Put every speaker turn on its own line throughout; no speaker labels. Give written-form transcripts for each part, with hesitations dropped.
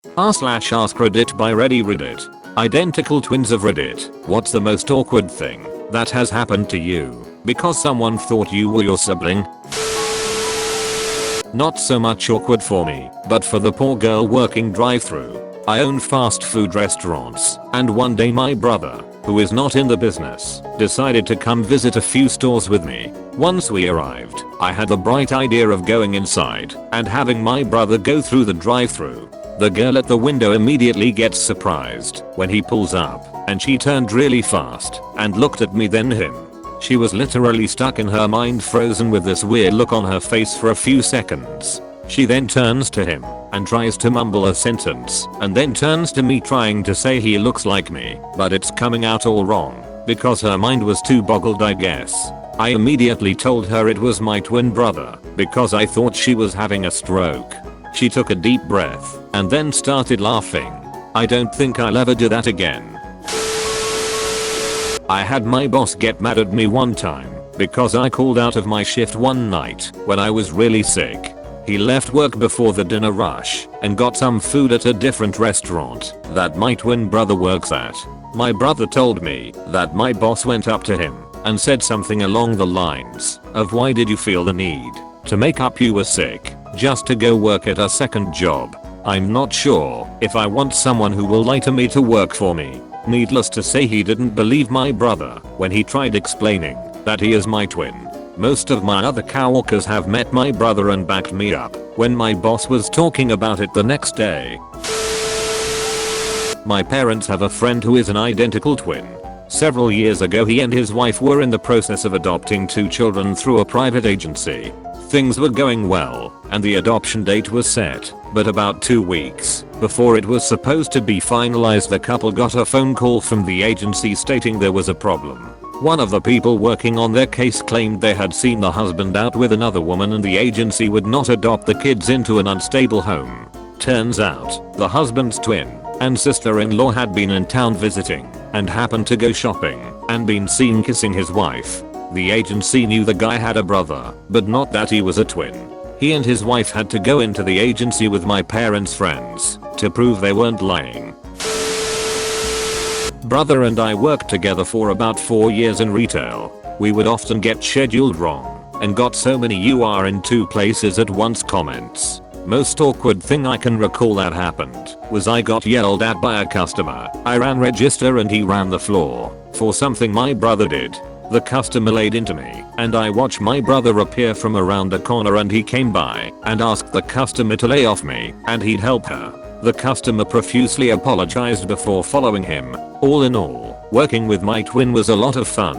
r/AskReddit by Reddit. Identical twins of Reddit. What's the most awkward thing that has happened to you because someone thought you were your sibling? Not so much awkward for me, but for the poor girl working drive-thru. I own fast food restaurants, and one day my brother, who is not in the business, decided to come visit a few stores with me. Once we arrived, I had the bright idea of going inside and having my brother go through the drive-thru. The girl at the window immediately gets surprised when he pulls up, and she turned really fast and looked at me then him. She was literally stuck in her mind, frozen with this weird look on her face for a few seconds. She then turns to him and tries to mumble a sentence, and then turns to me trying to say he looks like me, but it's coming out all wrong because her mind was too boggled, I guess. I immediately told her it was my twin brother because I thought she was having a stroke. She took a deep breath and then started laughing. I don't think I'll ever do that again. I had my boss get mad at me one time because I called out of my shift one night when I was really sick. He left work before the dinner rush and got some food at a different restaurant that my twin brother works at. My brother told me that my boss went up to him and said something along the lines of, "Why did you feel the need to make up you were sick just to go work at a second job?" I'm not sure if I want someone who will lie to me to work for me. Needless to say, he didn't believe my brother when he tried explaining that he is my twin. Most of my other coworkers have met my brother and backed me up when my boss was talking about it the next day. My parents have a friend who is an identical twin. Several years ago, he and his wife were in the process of adopting 2 children through a private agency. Things were going well, and the adoption date was set, but about 2 weeks before it was supposed to be finalized, the couple got a phone call from the agency stating there was a problem. One of the people working on their case claimed they had seen the husband out with another woman and the agency would not adopt the kids into an unstable home. Turns out, the husband's twin and sister-in-law had been in town visiting and happened to go shopping and been seen kissing his wife. The agency knew the guy had a brother, but not that he was a twin. He and his wife had to go into the agency with my parents' friends to prove they weren't lying. Brother and I worked together for about 4 years in retail. We would often get scheduled wrong and got so many "you are in 2 places at once" comments. Most awkward thing I can recall that happened was I got yelled at by a customer. I ran register and he ran the floor for something my brother did. The customer laid into me and I watched my brother appear from around the corner and he came by and asked the customer to lay off me and he'd help her. The customer profusely apologized before following him. All in all, working with my twin was a lot of fun.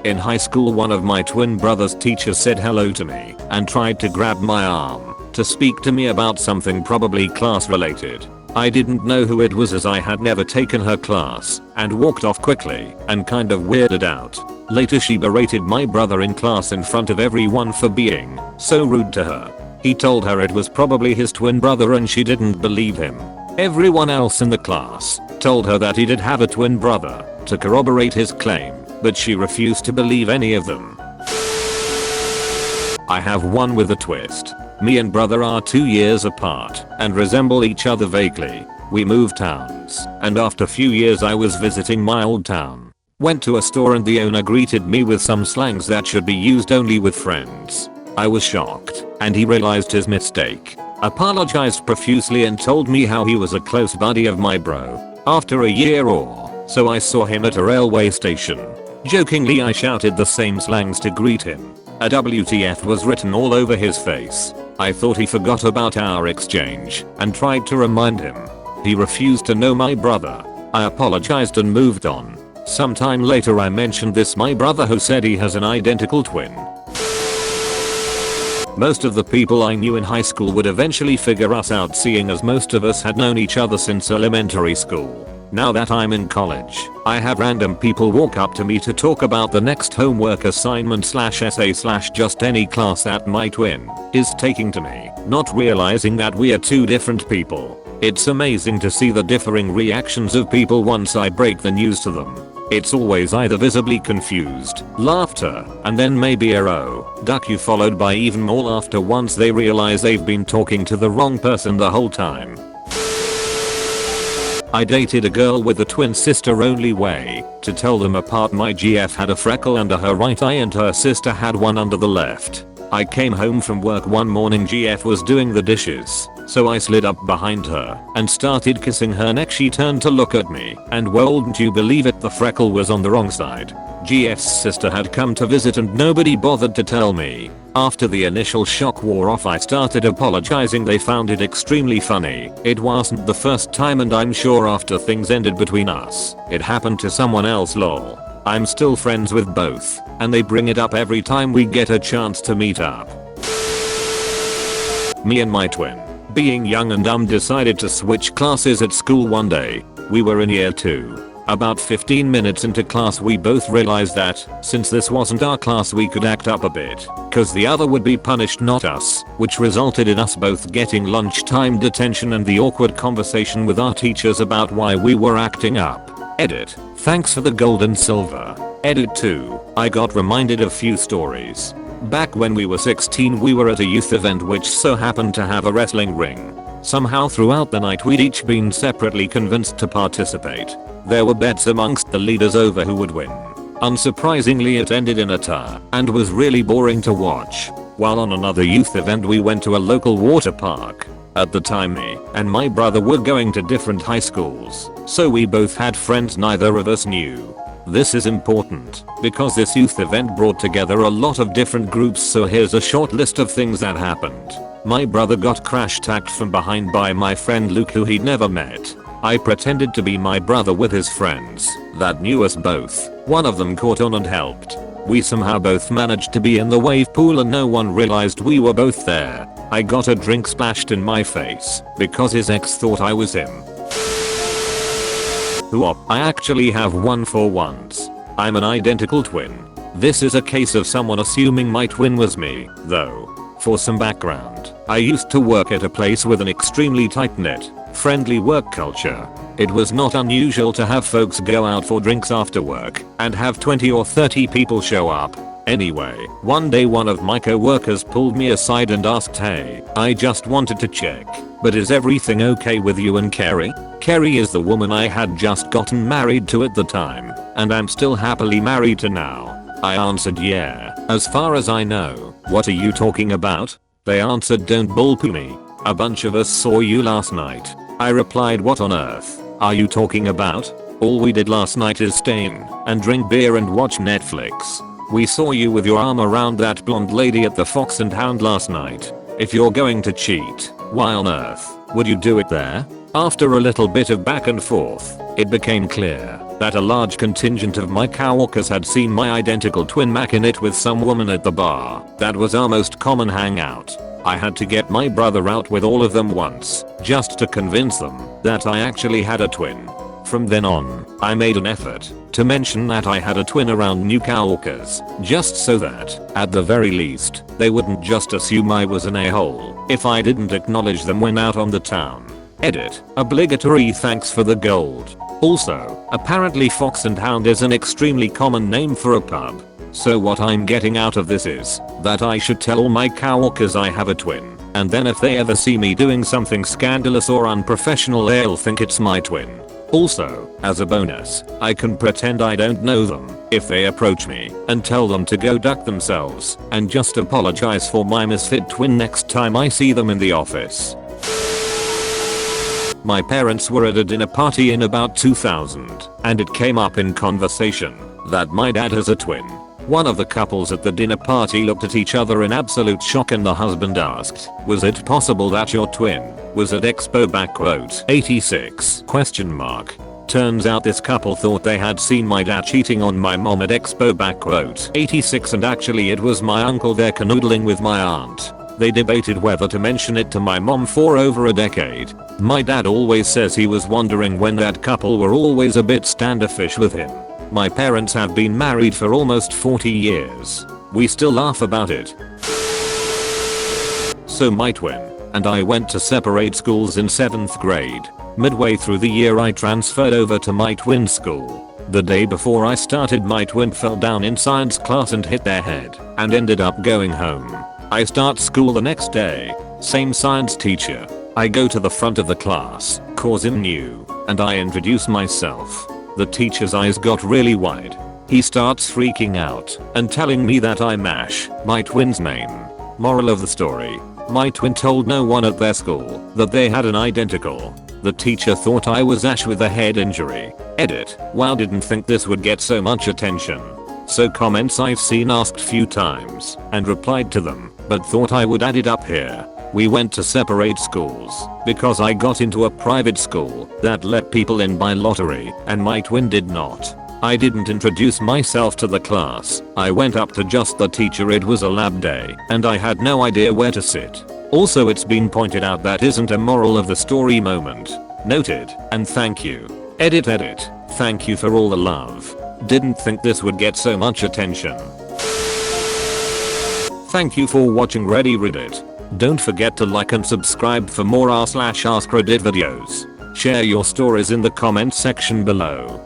In high school, one of my twin brother's teachers said hello to me and tried to grab my arm to speak to me about something probably class related. I didn't know who it was as I had never taken her class and walked off quickly and kind of weirded out. Later, she berated my brother in class in front of everyone for being so rude to her. He told her it was probably his twin brother and she didn't believe him. Everyone else in the class told her that he did have a twin brother to corroborate his claim, but she refused to believe any of them. I have one with a twist. Me and brother are 2 years apart and resemble each other vaguely. We moved towns, and after few years I was visiting my old town. Went to a store and the owner greeted me with some slangs that should be used only with friends. I was shocked, and he realized his mistake, apologized profusely and told me how he was a close buddy of my bro. After a year or so, I saw him at a railway station. Jokingly, I shouted the same slangs to greet him. A WTF was written all over his face. I thought he forgot about our exchange and tried to remind him. He refused to know my brother. I apologized and moved on. Sometime later, I mentioned this my brother, who said he has an identical twin. Most of the people I knew in high school would eventually figure us out, seeing as most of us had known each other since elementary school. Now that I'm in college, I have random people walk up to me to talk about the next homework assignment /essay/ just any class that my twin is taking to me, not realizing that we are 2 different people. It's amazing to see the differing reactions of people once I break the news to them. It's always either visibly confused, laughter, and then maybe a duck you followed by even more laughter once they realize they've been talking to the wrong person the whole time. I dated a girl with a twin sister. Only way to tell them apart, my GF had a freckle under her right eye and her sister had one under the left. I came home from work one morning, GF was doing the dishes, so I slid up behind her and started kissing her neck. She turned to look at me and wouldn't you believe it, the freckle was on the wrong side. GF's sister had come to visit and nobody bothered to tell me. After the initial shock wore off, I started apologizing. They found it extremely funny. It wasn't the first time and I'm sure after things ended between us, it happened to someone else. Lol. I'm still friends with both, and they bring it up every time we get a chance to meet up. Me and my twin, being young and dumb, decided to switch classes at school one day. We were in year 2. About 15 minutes into class we both realized that, since this wasn't our class, we could act up a bit, cause the other would be punished, not us, which resulted in us both getting lunchtime detention and the awkward conversation with our teachers about why we were acting up. Edit. Thanks for the gold and silver. Edit 2. I got reminded of few stories. Back when we were 16 we were at a youth event which so happened to have a wrestling ring. Somehow throughout the night we'd each been separately convinced to participate. There were bets amongst the leaders over who would win. Unsurprisingly it ended in a tie and was really boring to watch. While on another youth event we went to a local water park. At the time me and my brother were going to different high schools, so we both had friends neither of us knew. This is important because this youth event brought together a lot of different groups, so here's a short list of things that happened. My brother got crash-tagged from behind by my friend Luke, who he'd never met. I pretended to be my brother with his friends that knew us both. One of them caught on and helped. We somehow both managed to be in the wave pool and no one realized we were both there. I got a drink splashed in my face because his ex thought I was him. I actually have one for once. I'm an identical twin. This is a case of someone assuming my twin was me, though. For some background, I used to work at a place with an extremely tight-knit, friendly work culture. It was not unusual to have folks go out for drinks after work and have 20 or 30 people show up. Anyway, one day one of my co-workers pulled me aside and asked, "Hey, I just wanted to check, but is everything okay with you and Carrie?" Carrie is the woman I had just gotten married to at the time, and I'm still happily married to now. I answered, "Yeah, as far as I know." "What are you talking about?" They answered, "Don't bullpoo me. A bunch of us saw you last night." I replied, "What on earth are you talking about? All we did last night is stay in and drink beer and watch Netflix. We saw you with your arm around that blonde lady at the Fox and Hound last night. If you're going to cheat, why on earth would you do it there?" After a little bit of back and forth, it became clear that a large contingent of my coworkers had seen my identical twin macking it with some woman at the bar. That was our most common hangout. I had to get my brother out with all of them once, just to convince them that I actually had a twin. From then on, I made an effort to mention that I had a twin around new coworkers, just so that, at the very least, they wouldn't just assume I was an a-hole if I didn't acknowledge them when out on the town. Edit. Obligatory thanks for the gold. Also, apparently Fox and Hound is an extremely common name for a pub. So what I'm getting out of this is that I should tell all my coworkers I have a twin, and then if they ever see me doing something scandalous or unprofessional they'll think it's my twin. Also, as a bonus, I can pretend I don't know them if they approach me and tell them to go duck themselves and just apologize for my misfit twin next time I see them in the office. My parents were at a dinner party in about 2000, and it came up in conversation that my dad has a twin. One of the couples at the dinner party looked at each other in absolute shock and the husband asked, "Was it possible that your twin was at Expo '86? Turns out this couple thought they had seen my dad cheating on my mom at Expo '86 and actually it was my uncle there canoodling with my aunt. They debated whether to mention it to my mom for over a decade. My dad always says he was wondering when that couple were always a bit standoffish with him. My parents have been married for almost 40 years. We still laugh about it." So my twin and I went to separate schools in 7th grade. Midway through the year I transferred over to my twin school. The day before I started, my twin fell down in science class and hit their head and ended up going home. I start school the next day. Same science teacher. I go to the front of the class, cause him new, and I introduce myself. The teacher's eyes got really wide. He starts freaking out and telling me that I'm Ash, my twin's name. Moral of the story. My twin told no one at their school that they had an identical. The teacher thought I was Ash with a head injury. Edit. Wow, didn't think this would get so much attention. So comments I've seen asked few times and replied to them, but thought I would add it up here. We went to separate schools because I got into a private school that let people in by lottery and my twin did not. I didn't introduce myself to the class. I went up to just the teacher. It was a lab day and I had no idea where to sit. Also, it's been pointed out that isn't a moral of the story moment. Noted, and thank you. Edit. Thank you for all the love. Didn't think this would get so much attention. Thank you for watching Reddit. Don't forget to like and subscribe for more r/AskReddit videos. Share your stories in the comments section below.